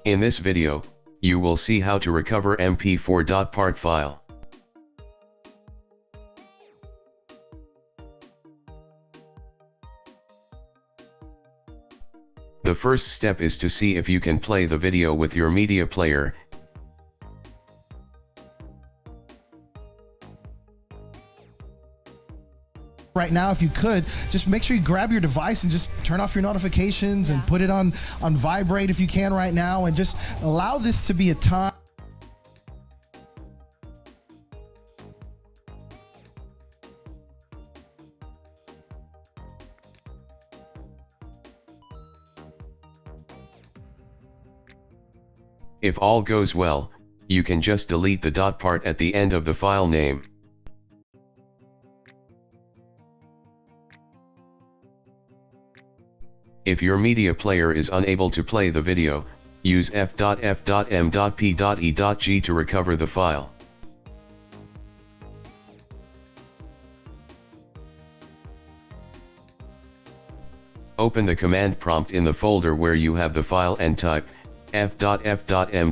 In this video, you will see how to recover mp4.part file. The first step is to see if you can play the video with your media player. Right now, if you could, just make sure you grab your device and just turn off your notifications and put it on vibrate if you can right now, and just allow this to be a time. If all goes well, you can just delete the .part at the end of the file name. If your media player is unable to play the video, use f.f.m.p.e.g to recover the file. Open the command prompt in the folder where you have the file and type f.f.m.p.e.g.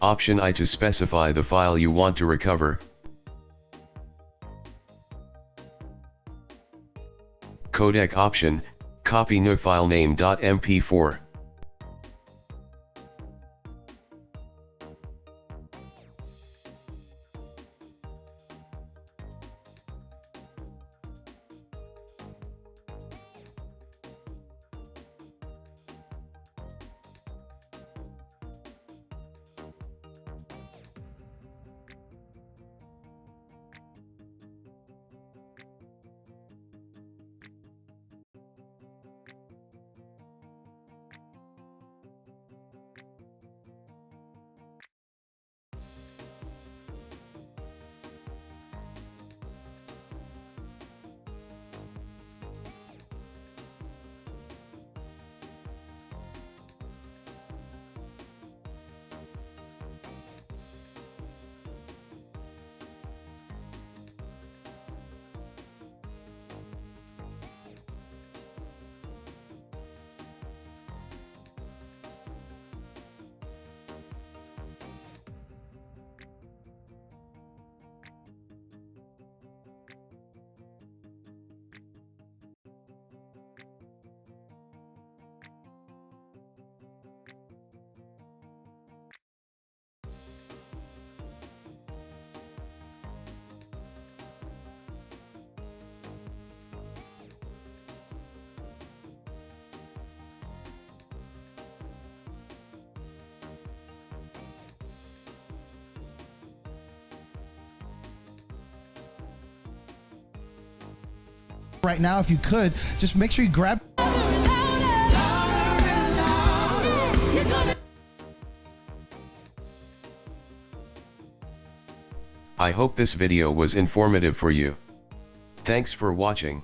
Option I to specify the file you want to recover. Codec option, copy no file name .mp4. Right now, if you could, just make sure you grab. I hope this video was informative for you. Thanks for watching.